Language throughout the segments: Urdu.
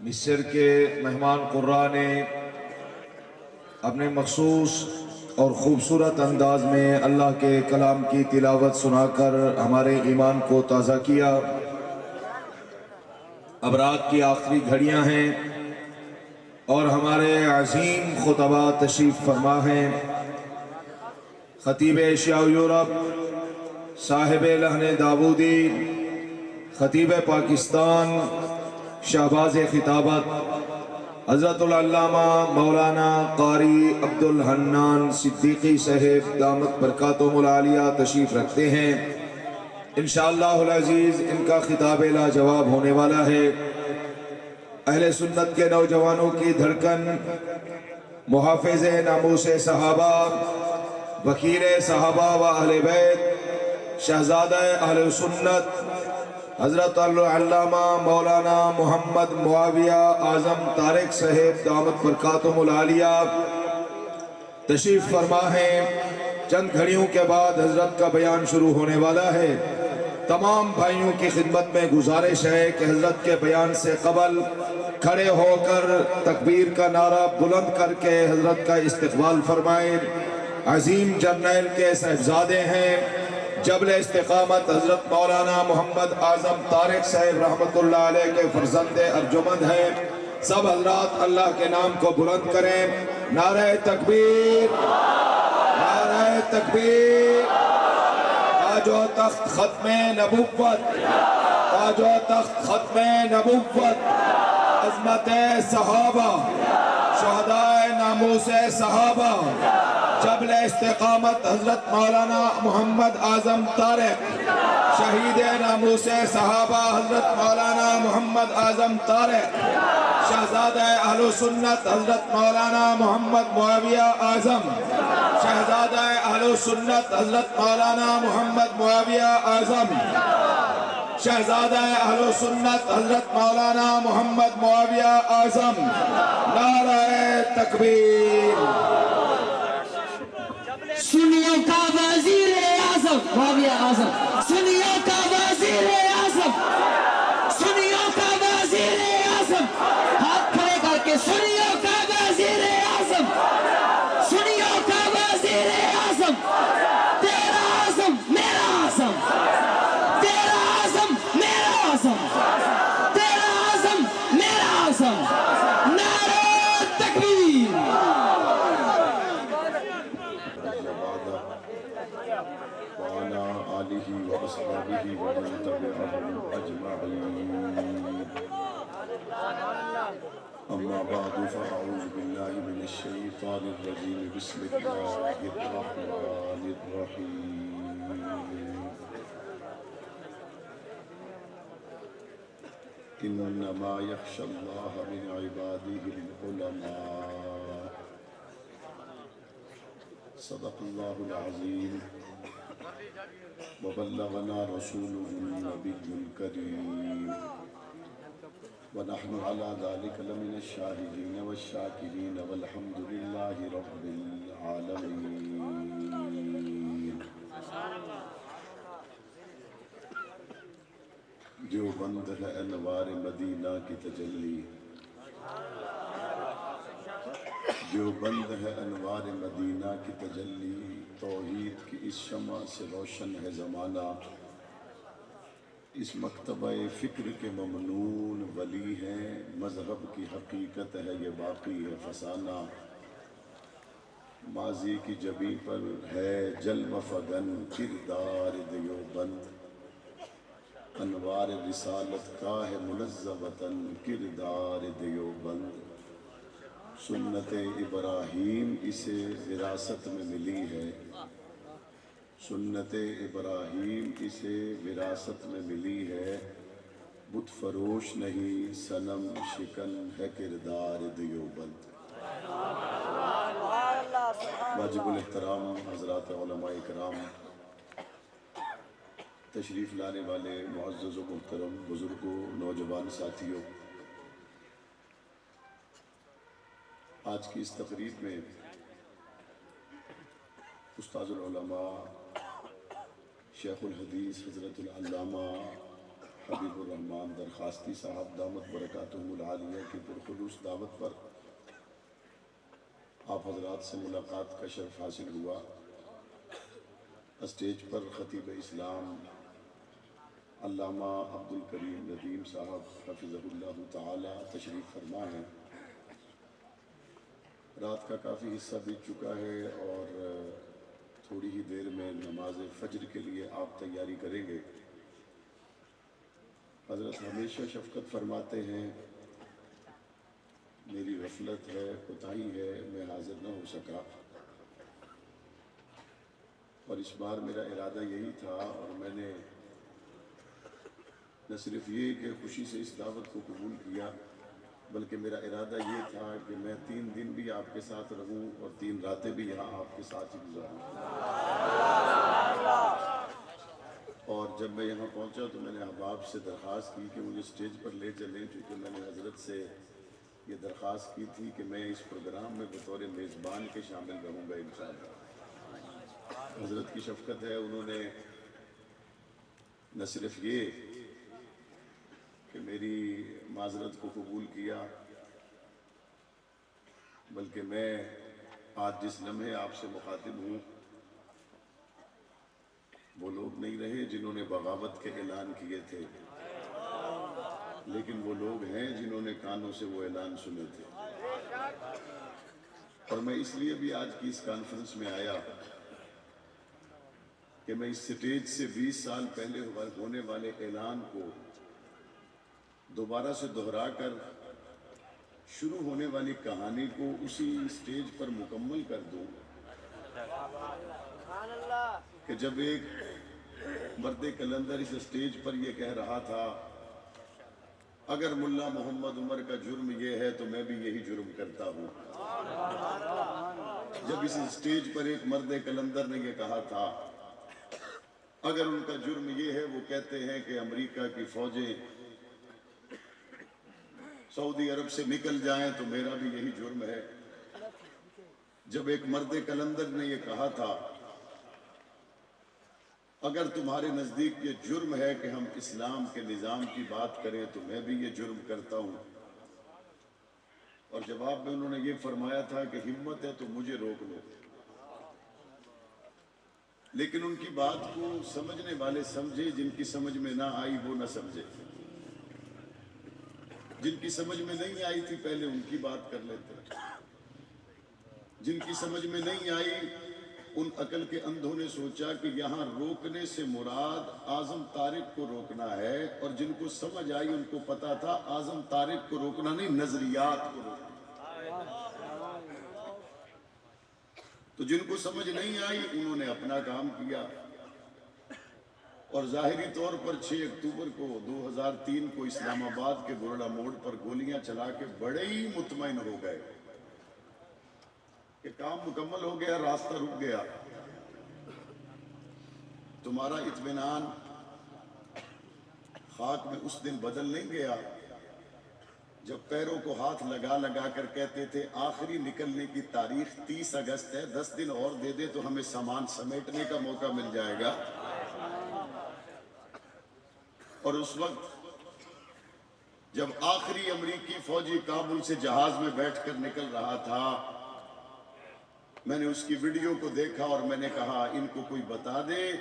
مصر کے مہمان قرا نے اپنے مخصوص اور خوبصورت انداز میں اللہ کے کلام کی تلاوت سنا کر ہمارے ایمان کو تازہ کیا۔ اب رات کی آخری گھڑیاں ہیں اور ہمارے عظیم خطبہ تشریف فرما ہیں۔ خطیب ایشیا و یورپ، صاحب لحن داودی، خطیب پاکستان، شہباز خطابت حضرت العلامہ مولانا قاری عبدالحنان صدیقی صاحب دامت برکاتہم العالیہ تشریف رکھتے ہیں۔ انشاءاللہ العزیز ان کا خطاب لاجواب ہونے والا ہے۔ اہل سنت کے نوجوانوں کی دھڑکن، محافظ ناموس صحابہ، وکیل صحابہ و اہل بیت، شہزادہ اہل سنت حضرت العلامہ مولانا محمد معاویہ اعظم طارق صاحب دامت برکاتہم العالیہ تشریف فرما ہیں۔ چند گھڑیوں کے بعد حضرت کا بیان شروع ہونے والا ہے۔ تمام بھائیوں کی خدمت میں گزارش ہے کہ حضرت کے بیان سے قبل کھڑے ہو کر تکبیر کا نعرہ بلند کر کے حضرت کا استقبال فرمائیں۔ عظیم جرنیل کے صاحبزادے ہیں، جبل استقامت حضرت مولانا محمد اعظم طارق صاحب رحمت اللہ علیہ کے فرزند ارجمند ہیں۔ سب حضرات اللہ کے نام کو بلند کریں۔ نعرہ تکبیر، نعرہ تکبیر۔ تاج و تخت ختم نبوت، تاج و تخت ختم نبوت، عظمت صحابہ، شہدائے ناموس صحابہ، جبل استقامت حضرت مولانا محمد اعظم طارق، شہید ناموس صحابہ حضرت مولانا محمد اعظم طارق، شہزادہ اہل سنت حضرت مولانا محمد معاویہ اعظم، شہزادہ اہل سنت حضرت مولانا محمد معاویہ اعظم، شہزادہ اہل سنت حضرت مولانا محمد معاویہ اعظم۔ نعرہ تکبیر۔ سنیوں کا وزیر اعظم معاویہ اعظم، سنیوں کا وزیر اعظم، سنیوں کا وزیر اعظم، ہاتھ کھڑے کر کے سنیوں کا وزیر اعظم، سنیوں کا وزیر اعظم، تیرا اعظم میرا اعظم، تیرا اعظم میرا اعظم، تیرا اعظم میرا اعظم۔ نعرہ تکبیر۔ وعلى آله وأصحابه ومن تبعهم أجمعين. أما بعد فأعوذ بالله من الشيطان الرجيم. بسم الله الرحمن الرحيم. إنما يخشى الله من عباده العلماء. صدق الله العظيم وبلغنا رسوله النبي الكريم ونحن على ذلك لمن الشاهدين والشاكرين والحمد لله رب العالمين. دیوبند ہے انوار مدینہ کی تجلی، دیوبند ہے انوار مدینہ کی تجلی، توحید کی اس شمع سے روشن ہے زمانہ، اس مکتبہ فکر کے ممنون ولی ہیں، مذہب کی حقیقت ہے یہ باقی ہے فسانہ، ماضی کی جبیں پر ہے جلوہ فگن کردار دیوبند، انوار رسالت کا ہے منزہ وطن کردار دیوبند، سنت ابراہیم اسے وراثت میں ملی ہے، سنت ابراہیم اسے وراثت میں ملی ہے، بت فروش نہیں صنم شکن ہے کردار دیوبند۔ واجب الاحترام حضرات علماء اکرام، تشریف لانے والے معزز و محترم بزرگوں، نوجوان ساتھیوں، آج کی اس تقریب میں استاذ العلماء شیخ الحدیث حضرت العلامہ حبیب الرحمان درخواستی صاحب دامت برکاتہم العالیہ کی پرخلوص دعوت پر آپ حضرات سے ملاقات کا شرف حاصل ہوا۔ اسٹیج پر خطیب اسلام علامہ عبدالکریم ندیم صاحب حفظہ اللہ تعالی تشریف فرما ہے۔ رات کا کافی حصہ بیت چکا ہے اور تھوڑی ہی دیر میں نماز فجر کے لیے آپ تیاری کریں گے۔ حضرت ہمیشہ شفقت فرماتے ہیں، میری غفلت ہے، کوتاہی ہے، میں حاضر نہ ہو سکا، اور اس بار میرا ارادہ یہی تھا، اور میں نے نہ صرف یہ کہ خوشی سے اس دعوت کو قبول کیا، بلکہ میرا ارادہ یہ تھا کہ میں 3 دن بھی آپ کے ساتھ رہوں اور 3 راتیں بھی یہاں آپ کے ساتھ ہی گزاروں۔ اور جب میں یہاں پہنچا تو میں نے احباب سے درخواست کی کہ مجھے سٹیج پر لے چلیں، کیونکہ میں نے حضرت سے یہ درخواست کی تھی کہ میں اس پروگرام میں بطور میزبان کے شامل رہوں گا انشاءاللہ۔ حضرت کی شفقت ہے، انہوں نے نہ صرف یہ کہ میری معذرت کو قبول کیا، بلکہ میں آج جس لمحے آپ سے مخاطب ہوں وہ لوگ نہیں رہے جنہوں نے بغاوت کے اعلان کیے تھے، لیکن وہ لوگ ہیں جنہوں نے کانوں سے وہ اعلان سنے تھے۔ اور میں اس لیے بھی آج کی اس کانفرنس میں آیا کہ میں اس سٹیج سے 20 سال پہلے ہونے والے اعلان کو دوبارہ سے دہرا کر شروع ہونے والی کہانی کو اسی سٹیج پر مکمل کر دوں کہ جب ایک مرد کلندر اس سٹیج پر یہ کہہ رہا تھا، اگر ملا محمد عمر کا جرم یہ ہے تو میں بھی یہی جرم کرتا ہوں۔ جب اس سٹیج پر ایک مرد کلندر نے یہ کہا تھا، اگر ان کا جرم یہ ہے، وہ کہتے ہیں کہ امریکہ کی فوجیں سعودی عرب سے نکل جائیں تو میرا بھی یہی جرم ہے۔ جب ایک مرد کلندر نے یہ کہا تھا، اگر تمہارے نزدیک یہ جرم ہے کہ ہم اسلام کے نظام کی بات کریں تو میں بھی یہ جرم کرتا ہوں، اور جواب میں انہوں نے یہ فرمایا تھا کہ ہمت ہے تو مجھے روک لو۔ لیکن ان کی بات کو سمجھنے والے سمجھے، جن کی سمجھ میں نہ آئی وہ نہ سمجھے۔ جن کی سمجھ میں نہیں آئی تھی پہلے ان کی بات کر لیتے، جن کی سمجھ میں نہیں آئی ان عقل کے اندھوں نے سوچا کہ یہاں روکنے سے مراد اعظم طارق کو روکنا ہے، اور جن کو سمجھ آئی ان کو پتا تھا اعظم طارق کو روکنا نہیں، نظریات کو روکنا۔ تو جن کو سمجھ نہیں آئی انہوں نے اپنا کام کیا، اور ظاہری طور پر 6 اکتوبر کو 2003 کو اسلام آباد کے گورڈا موڑ پر گولیاں چلا کے بڑے ہی مطمئن ہو گئے کہ کام مکمل ہو گیا، راستہ رک گیا۔ تمہارا اطمینان خاک میں اس دن بدل نہیں گیا جب پیروں کو ہاتھ لگا لگا کر کہتے تھے آخری نکلنے کی تاریخ 30 اگست ہے، 10 دن اور دے دے تو ہمیں سامان سمیٹنے کا موقع مل جائے گا۔ اور اس وقت جب آخری امریکی فوجی کابل سے جہاز میں بیٹھ کر نکل رہا تھا، میں نے اس کی ویڈیو کو دیکھا اور میں نے کہا ان کو کوئی بتا دے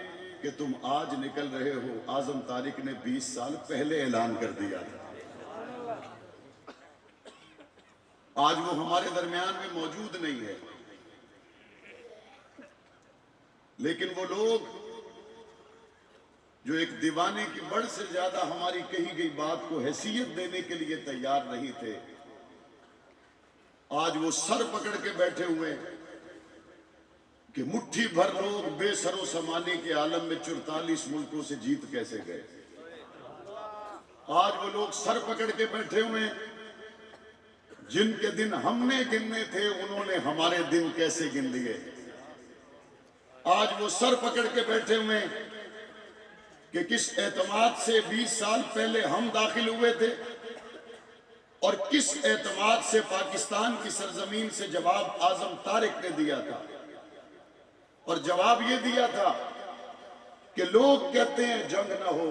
کہ تم آج نکل رہے ہو، اعظم طارق نے 20 سال پہلے اعلان کر دیا تھا۔ آج وہ ہمارے درمیان میں موجود نہیں ہے، لیکن وہ لوگ جو ایک دیوانے کی بڑھ سے زیادہ ہماری کہی گئی بات کو حیثیت دینے کے لیے تیار نہیں تھے، آج وہ سر پکڑ کے بیٹھے ہوئے کہ مٹھی بھر لوگ بے سر و سامانے کے عالم میں 44 ملکوں سے جیت کیسے گئے۔ آج وہ لوگ سر پکڑ کے بیٹھے ہوئے جن کے دن ہم نے گننے تھے انہوں نے ہمارے دن کیسے گن لیے۔ آج وہ سر پکڑ کے بیٹھے ہوئے کہ کس اعتماد سے 20 سال پہلے ہم داخل ہوئے تھے اور کس اعتماد سے پاکستان کی سرزمین سے جواب اعظم طارق نے دیا تھا، اور جواب یہ دیا تھا کہ لوگ کہتے ہیں جنگ نہ ہو،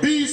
20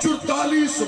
44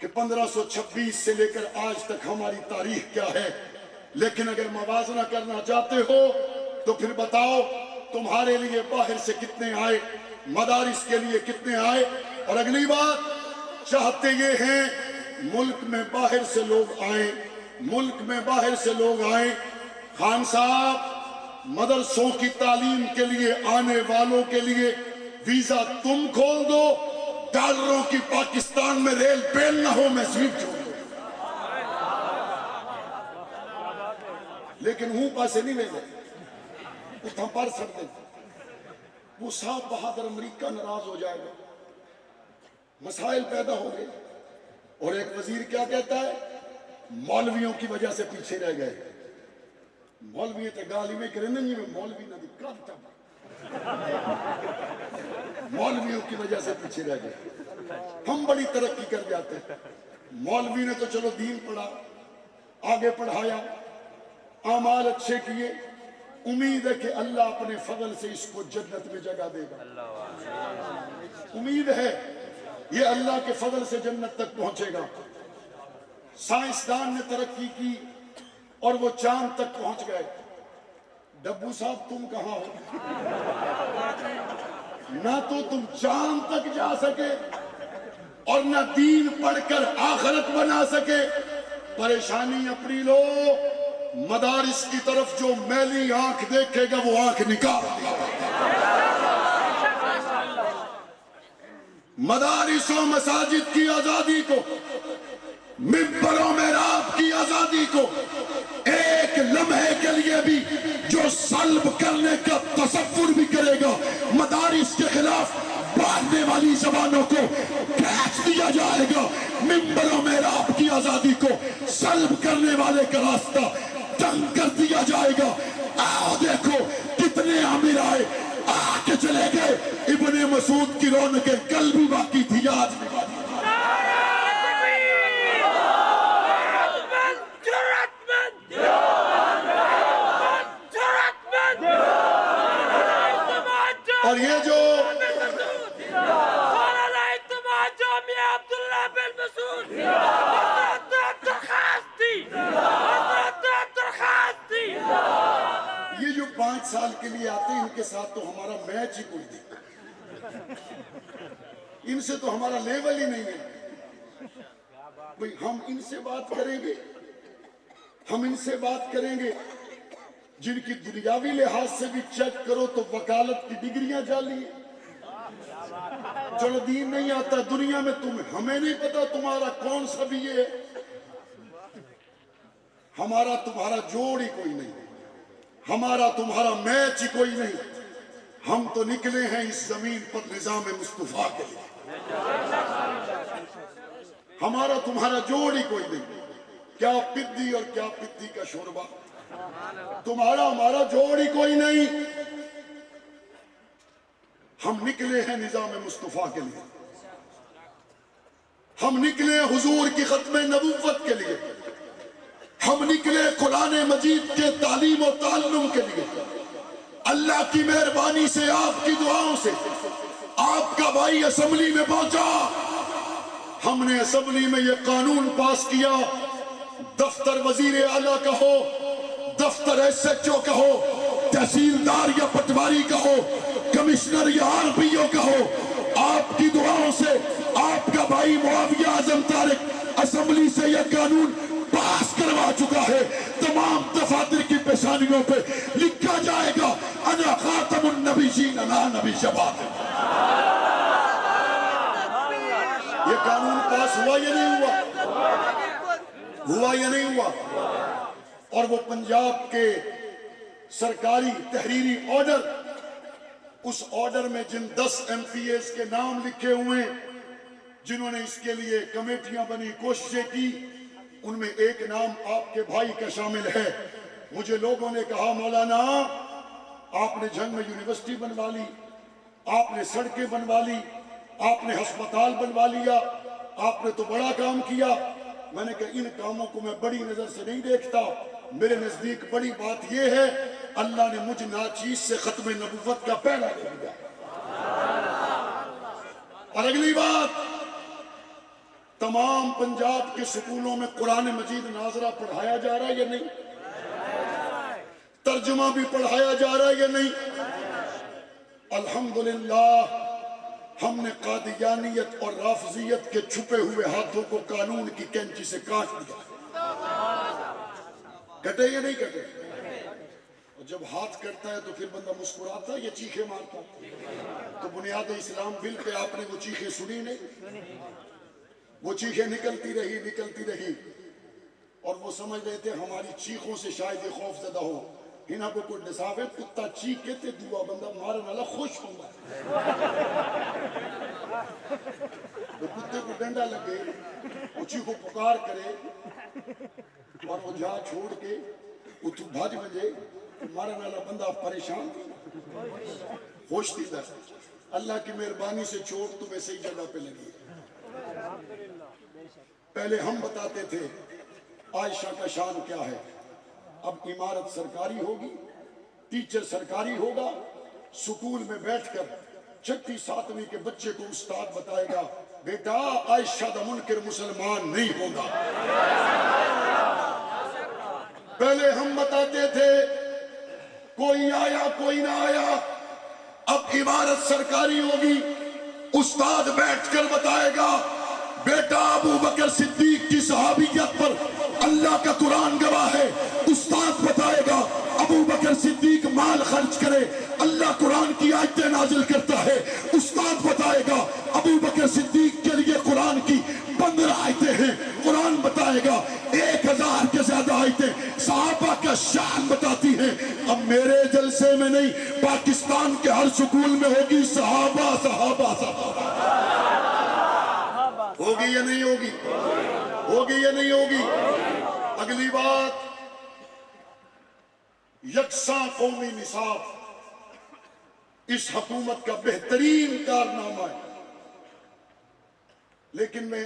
کہ 1526 سے لے کر آج تک ہماری تاریخ کیا ہے، لیکن اگر موازنہ کرنا چاہتے ہو تو پھر بتاؤ تمہارے لیے باہر سے کتنے آئے، مدارس کے لیے کتنے آئے، اور اگلی بات چاہتے یہ ہیں ملک میں باہر سے لوگ آئیں، ملک میں باہر سے لوگ آئیں۔ خان صاحب، مدرسوں کی تعلیم کے لیے آنے والوں کے لیے ویزا تم کھول دو، ڈالروں کی پاکستان میں ریل بیل نہ ہو، میں سیٹ چھوڑ دوں، لیکن ہوں پیسے نہیں لے گئے، اتنا پر سکتے وہ صاحب بہادر امریکہ ناراض ہو جائے گا، مسائل پیدا ہو گئے۔ اور ایک وزیر کیا کہتا ہے، مولویوں کی وجہ سے پیچھے رہ گئے، مولوی تے گالی میں کریں نہیں میں مولوی نہ دکھتا، مولویوں کی وجہ سے پیچھے رہ گئے۔ ہم بڑی ترقی کر جاتے ہیں، مولوی نے تو چلو دین پڑھا، آگے پڑھایا، اعمال اچھے کیے، امید ہے کہ اللہ اپنے فضل سے اس کو جنت میں جگہ دے گا، امید ہے یہ اللہ کے فضل سے جنت تک پہنچے گا۔ سائنسدان نے ترقی کی اور وہ چاند تک پہنچ گئے، ڈبو صاحب تم کہاں ہو؟ نہ تو تم چاند تک جا سکے اور نہ دین پڑھ کر آخرت بنا سکے۔ پریشانی اپنی لو، مدارس کی طرف جو میلی آنکھ دیکھے گا وہ آنکھ نکال دے گا۔ مدارس و مساجد کی آزادی کو، منبر و محراب کی آزادی کو ایک لمحے کے لیے بھی جو سلب کرنے کا تصور بھی کرے گا، مدارس کے خلاف بولنے والی زبانوں کو کھینچ دیا جائے گا، منبر و محراب کی آزادی کو سلب کرنے والے کا راستہ تنگ کر دیا جائے گا۔ آؤ دیکھو کتنے عامر آئے، آ کے چلے گئے، ابن مسعود کی رونقیں کل بھی باقی تھی، آج بھی باقی تھی۔ اور یہ جو یہ جو 5 سال کے لیے آتے ہیں ان کے ساتھ تو ہمارا میچ ہی کوئی نہیں، ان سے تو ہمارا لیول ہی نہیں ہے۔ بھئی ہم ان سے بات کریں گے، ہم ان سے بات کریں گے جن کی دنیاوی لحاظ سے بھی چیک کرو تو وکالت کی ڈگریاں جعلی ہیں۔ چلو دین نہیں آتا دنیا میں، ہمیں نہیں پتا تمہارا کون سا بھی ہے، ہمارا تمہارا جوڑ ہی کوئی نہیں، ہمارا تمہارا میچ ہی کوئی نہیں۔ ہم تو نکلے ہیں اس زمین پر نظام مصطفیٰ کے لیے، ہمارا تمہارا جوڑ ہی کوئی نہیں۔ کیا پدی اور کیا پدی کا شوربہ، تمہارا ہمارا جوڑ ہی کوئی نہیں۔ ہم نکلے ہیں نظام مصطفیٰ کے لیے، ہم نکلے حضور کی ختم نبوت کے لیے، ہم نکلے قرآن مجید کے تعلیم و تعلم کے لیے۔ اللہ کی مہربانی سے، آپ کی دعاؤں سے آپ کا بھائی اسمبلی میں پہنچا، ہم نے اسمبلی میں یہ قانون پاس کیا، دفتر وزیر اعلیٰ کا ہو، دفتر ایس ایچ او کا ہو، تحصیلدار یا پٹواری کا ہو، کمشنر یا آر پی او کا ہو، آپ کی دعاؤں سے آپ کا بھائی معاویہ اعظم طارق اسمبلی سے یہ قانون پاس کروا چکا ہے۔ تمام دفاتر کی پیشانیوں پہ لکھا جائے گا انا خاتم النبیین لا نبی بعد۔ یہ قانون پاس ہوا یا نہیں ہوا یا نہیں ہوا؟ اور وہ پنجاب کے سرکاری تحریری آرڈر، اس آرڈر میں جن 10 ایم پی ایز کے نام لکھے ہوئے جنہوں نے اس کے لیے کمیٹیاں بنی، کوششیں کی، ان میں ایک نام آپ کے بھائی کا شامل ہے۔ مجھے لوگوں نے کہا مولانا آپ نے جھنگ میں یونیورسٹی بنوا لی، آپ نے سڑکیں بنوا لی، آپ نے ہسپتال بنوا لیا، آپ نے تو بڑا کام کیا۔ میں نے کہا ان کاموں کو میں بڑی نظر سے نہیں دیکھتا، میرے نزدیک بڑی بات یہ ہے اللہ نے مجھ ناچیز سے ختم نبوت کا پہلا دے دیا۔ اور اگلی بات، تمام پنجاب کے سکولوں میں قرآن مجید ناظرہ پڑھایا جا رہا ہے یا نہیں؟ ترجمہ بھی پڑھایا جا رہا ہے یا نہیں؟ الحمدللہ ہم نے قادیانیت اور رافضیت کے چھپے ہوئے ہاتھوں کو قانون کی کینچی سے کاٹ دیا۔ کٹے یا نہیں کٹے؟ اور جب ہاتھ کٹتا ہے تو پھر بندہ مسکراتا ہے یا چیخے مارتا؟ تو بنیاد اسلام بل پہ آپ نے وہ چیخیں سنی نہیں؟ وہ چیخیں نکلتی رہی اور وہ سمجھ رہے تھے ہماری چیخوں سے شاید یہ خوف زدہ ہو۔ ہنا کو کوئی نصاب ہے کتا چیخے تے دعا بندہ مارن والا خوش ہوں گا۔ وہ کتے کو ڈنڈا لگے، وہ چیخو پکار کرے اور وہ جا چھوڑ کے اتو بھاج بجے مارن والا بندہ پریشان تھی، خوش تھی در اللہ کی مہربانی سے چوٹ تمہیں صحیح جگہ پہ لگی۔ پہلے ہم بتاتے تھے عائشہ کا شان کیا ہے، اب عمارت سرکاری ہوگی، ٹیچر سرکاری ہوگا، سکول میں بیٹھ کر 6 7ویں کے بچے کو استاد بتائے گا بیٹا عائشہ دا منکر مسلمان نہیں ہوگا۔ پہلے ہم بتاتے تھے کوئی آیا کوئی نہ آیا، اب عمارت سرکاری ہوگی، استاد بیٹھ کر بتائے گا بیٹا ابو بکر صدیق کی صحابیت پر اللہ کا قرآن گواہ ہے، استاد بتائے گا ابو بکر صدیق مال خرچ کرے اللہ قرآن کی آیتیں نازل کرتا ہے، استاد بتائے گا ابو بکر صدیق کے لیے قرآن کی 15 آیتیں ہیں، قرآن بتائے گا 1000 کے زیادہ آیتیں صحابہ کا شان بتاتی ہیں۔ اب میرے جلسے میں نہیں، پاکستان کے ہر سکول میں ہوگی صحابہ صحابہ صحابہ۔ ہوگی یا نہیں ہوگی؟ ہوگی یا نہیں ہوگی؟ اگلی بات، یکساں قومی نصاب اس حکومت کا بہترین کارنامہ ہے، لیکن میں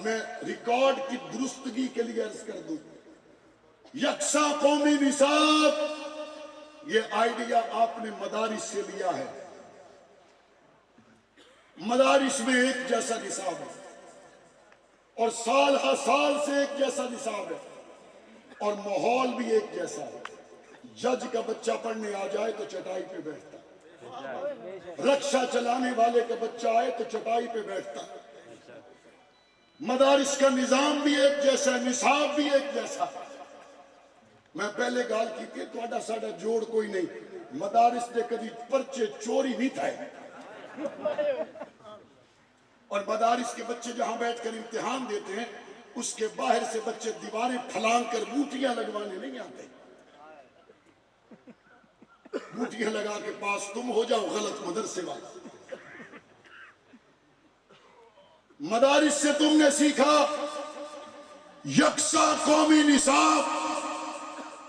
میں ریکارڈ کی درستگی کے لیے عرض کر دوں، یکساں قومی نصاب یہ آئیڈیا آپ نے مدارس سے لیا ہے۔ مدارس میں ایک جیسا نصاب ہے اور سال ہر سال سے ایک جیسا نصاب ہے اور ماحول بھی ایک جیسا ہے۔ جج کا بچہ پڑھنے آ جائے تو چٹائی پہ بیٹھتا ہے، رکشہ چلانے والے کا بچہ آئے تو چٹائی پہ بیٹھتا ہے۔ مدارس کا نظام بھی ایک جیسا ہے، نصاب بھی ایک جیسا ہے۔ میں پہلے گال کی کہ توڑا ساڑا جوڑ کوئی نہیں، مدارس نے کبھی پرچے چوری نہیں تھائے اور مدارس کے بچے جہاں بیٹھ کر امتحان دیتے ہیں اس کے باہر سے بچے دیواریں پھلانگ کر بوٹیاں لگوانے نہیں آتے۔ بوٹیاں لگا کے پاس تم ہو جاؤ غلط مدرسے والا۔ مدارس سے تم نے سیکھا یکساں قومی نصاب،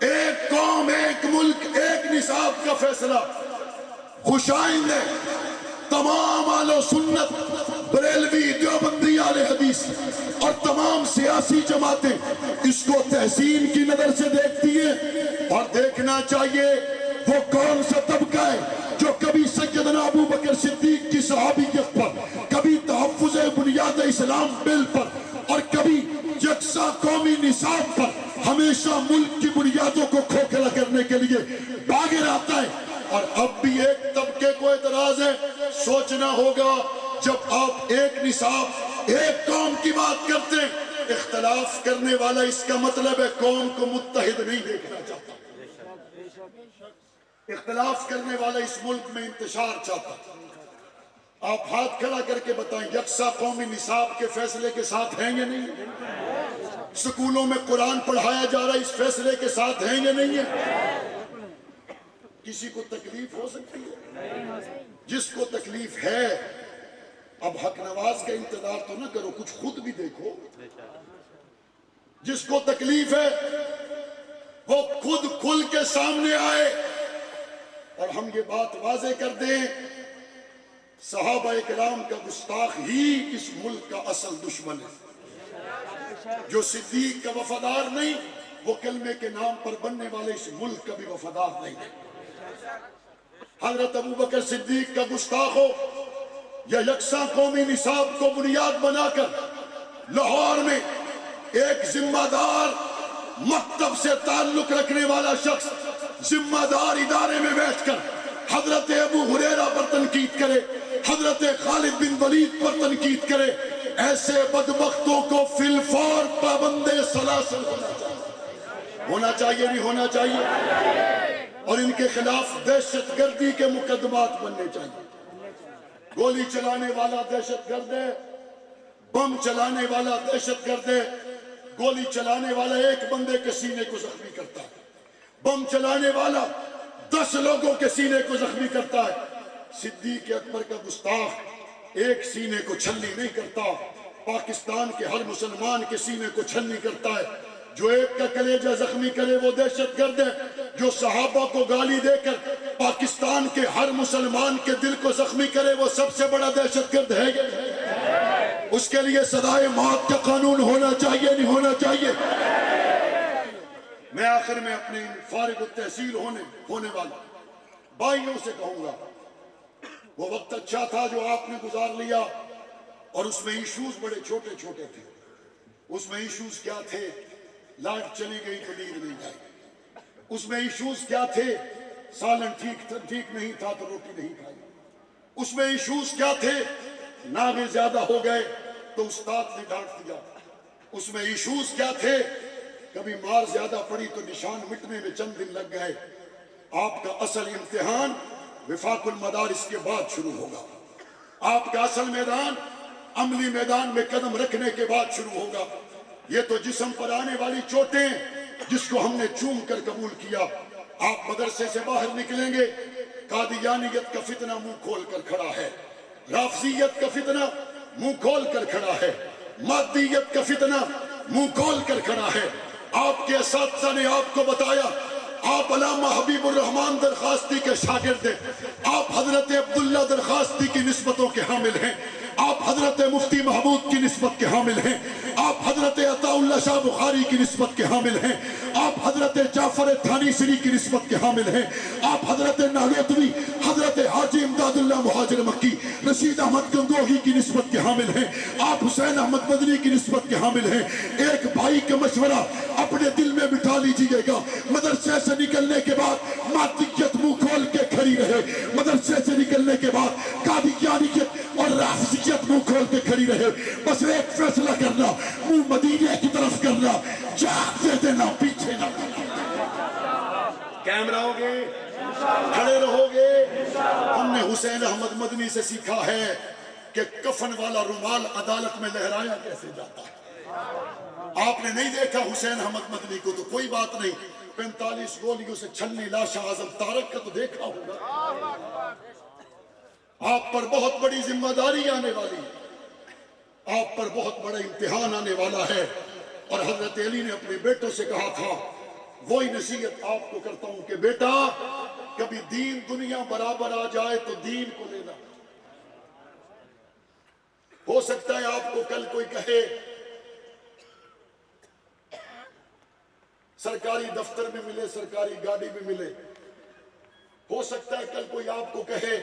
ایک قوم ایک ملک ایک نصاب کا فیصلہ۔ خوش آئندے تمام اہل سنت، بریلوی، دیوبندی، اہل حدیث اور تمام سیاسی جماعتیں اس کو تحسین کی نظر سے دیکھتی ہیں اور دیکھنا چاہیے وہ کون سا طبقہ ہے جو کبھی سیدنا ابو بکر صدیق کی صحابیت پر، کبھی تحفظ بنیاد اسلام بل پر اور کبھی یکساں قومی نصاب پر ہمیشہ ملک کی بنیادوں کو کھوکھلا کرنے کے لیے باغ آتا ہے۔ اور اب بھی ایک طبقے کو اعتراض ہے، سوچنا ہوگا جب آپ ایک نصاب ایک قوم کی بات کرتے ہیں، اختلاف کرنے والا اس کا مطلب ہے قوم کو متحد نہیں دیکھنا چاہتا، اختلاف کرنے والا اس ملک میں انتشار چاہتا۔ آپ ہاتھ کھڑا کر کے بتائیں یکساں قومی نصاب کے فیصلے کے ساتھ ہیں یا نہیں؟ سکولوں میں قرآن پڑھایا جا رہا ہے اس فیصلے کے ساتھ ہیں یا نہیں ہے؟ کسی کو تکلیف ہو سکتی ہے؟ جس کو تکلیف ہے اب حق نواز کا انتظار تو نہ کرو، کچھ خود بھی دیکھو۔ جس کو تکلیف ہے وہ خود کھل کے سامنے آئے اور ہم یہ بات واضح کر دیں، صحابہ کرام کا گستاخ ہی اس ملک کا اصل دشمن ہے۔ جو صدیق کا وفادار نہیں وہ کلمے کے نام پر بننے والے اس ملک کا بھی وفادار نہیں ہے۔ حضرت ابو بکر صدیق کا گستاخ ہو یا یکساں قومی نصاب کو بنیاد بنا کر لاہور میں ایک ذمہ دار مکتب سے تعلق رکھنے والا شخص ذمہ دار ادارے میں بیٹھ کر حضرت ابو ہریرہ پر تنقید کرے، حضرت خالد بن ولید پر تنقید کرے، ایسے بدبختوں کو فی الفور پابند سلاسل ہونا چاہیے نہیں ہونا چاہیے، اور ان کے خلاف دہشت گردی کے مقدمات بننے چاہیے۔ گولی چلانے والا دہشت گرد ہے، بم چلانے والا دہشت گرد ہے، گولی چلانے والا ایک بندے کے سینے کو زخمی کرتا ہے، بم چلانے والا 10 لوگوں کے سینے کو زخمی کرتا ہے۔ صدیق اکبر کا گستاخ ایک سینے کو چھلنی نہیں کرتا، پاکستان کے ہر مسلمان کے سینے کو چھلنی کرتا ہے۔ جو ایک کا کلیجہ زخمی کرے وہ دہشت گرد ہے، جو صحابہ کو گالی دے کر پاکستان کے ہر مسلمان کے دل کو زخمی کرے وہ سب سے بڑا دہشت گرد ہے۔ اس کے لیے سزائے موت کا قانون ہونا چاہیے نہیں ہونا چاہیے۔ میں آخر میں اپنے فارغ التحصیل ہونے والے بھائیوں سے کہوں گا، وہ وقت اچھا تھا جو آپ نے گزار لیا، اور اس میں ایشوز بڑے چھوٹے چھوٹے تھے۔ اس میں ایشوز کیا تھے؟ لائٹ چلی گئی تو نیند نہیں آئی۔ اس میں ایشوز کیا تھے؟ سالن ٹھیک نہیں تھا تو روٹی نہیں کھائی۔ اس میں ایشوز کیا تھے؟ ناغے زیادہ ہو گئے تو استاد نے ڈانٹ دیا۔ اس میں ایشوز کیا تھے؟ کبھی مار زیادہ پڑی تو نشان مٹنے میں چند دن لگ گئے۔ آپ کا اصل امتحان وفاق المدارس کے بعد شروع ہوگا۔ آپ کا اصل میدان عملی میدان میں قدم رکھنے کے بعد شروع ہوگا۔ یہ تو جسم پر آنے والی چوٹیں جس کو ہم نے چوم کر قبول کیا۔ آپ مدرسے سے باہر نکلیں گے، قادیانیت کا فتنہ منہ کھول کر کھڑا ہے، رافضیت کا فتنہ منہ کھول کر کھڑا ہے، مادیت کا فتنہ منہ کھول کر کھڑا ہے۔ آپ کے اساتذہ نے آپ کو بتایا، آپ علامہ حبیب الرحمان درخواستی کے شاگرد ہیں، آپ حضرت عبداللہ درخواستی کی نسبتوں کے حامل ہیں، آپ حضرت مفتی محمود کی نسبت کے حامل ہیں، آپ حضرت عطا اللہ شاہ بخاری کی نسبت کے حامل ہیں، آپ حضرت جعفر تھانی سری کی نسبت کے حامل ہیں، آپ حضرت نالوتوی، حضرت حاجی امداد اللہ مہاجر مکی، رشید احمد گنگوہی کی نسبت کے حامل ہیں، آپ حسین احمد مدنی کی نسبت کے حامل ہیں۔ ایک بھائی کا مشورہ اپنے دل میں بٹھا لیجئے گا، مدرسے سے نکلنے کے بعد مادیت منہ کھول کے کھڑی رہے، مدرسے سے نکلنے کے بعد قادیانیت اور رافضیت منہ کھول کے کھڑی رہے۔ بس ایک فیصلہ کرنا، منہ مدینے کی طرف کرنا، جاگ دے دینا، پیچھے نہ کیمرہ ہوگے، کھڑے رہو گے۔ ہم نے حسین احمد مدنی سے سیکھا ہے کہ کفن والا رومال عدالت میں لہرایا کیسے جاتا ہے۔ آپ نے نہیں دیکھا حسین احمد مدنی کو تو کوئی بات نہیں، 45 گولیوں سے چھلنی لاشا اعظم طارق کا تو دیکھا ہوگا۔ آپ پر بہت بڑی ذمہ داری آنے والی ہے، آپ پر بہت بڑا امتحان آنے والا ہے، اور حضرت علی نے اپنے بیٹوں سے کہا تھا، وہی نصیحت آپ کو کرتا ہوں کہ بیٹا کبھی دین دنیا برابر آ جائے تو دین کو لینا۔ ہو سکتا ہے آپ کو کل کوئی کہے سرکاری دفتر میں ملے، سرکاری گاڑی میں ملے، ہو سکتا ہے کل کوئی آپ کو کہے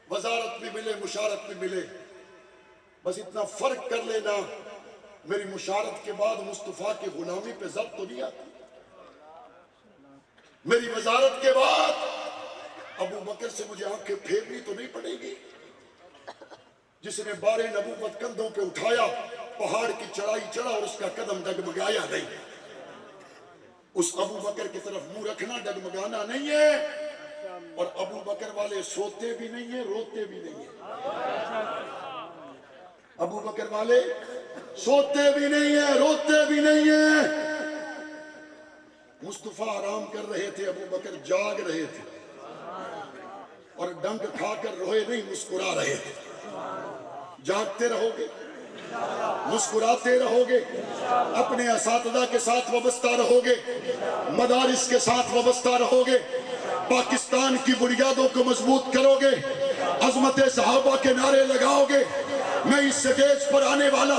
وزارت میں ملے، مشارت میں ملے، بس اتنا فرق کر لینا، میری مشارت کے بعد مصطفیٰ کی غلامی پہ ضبط تو نہیں آتی، میری وزارت کے بعد ابو بکر سے مجھے آنکھیں پھیرنی تو نہیں پڑے گی، جس نے بار نبوت کندھوں پہ اٹھایا، پہاڑ کی چڑھائی چڑھا اور اس کا قدم ڈگمگایا نہیں، اس ابو بکر کی طرف منہ رکھنا ڈگمگانا نہیں ہے، اور ابو بکر والے سوتے بھی نہیں ہیں، روتے بھی نہیں ہیں، ابو بکر والے سوتے بھی نہیں ہیں، روتے بھی نہیں ہیں۔ مصطفیٰ آرام کر رہے تھے، ابو بکر جاگ رہے تھے، اور ڈنک کھا کر روئے نہیں، مسکرا رہے تھے۔ جاگتے رہو گے، مسکراتے رہو گے، اپنے اساتذہ کے ساتھ وابستہ رہو گے، مدارس کے ساتھ وابستہ رہو گے، پاکستان کی بنیادوں کو مضبوط کرو گے، عظمت صحابہ کے نعرے لگاؤ گے، میں اس سٹیج پر آنے والا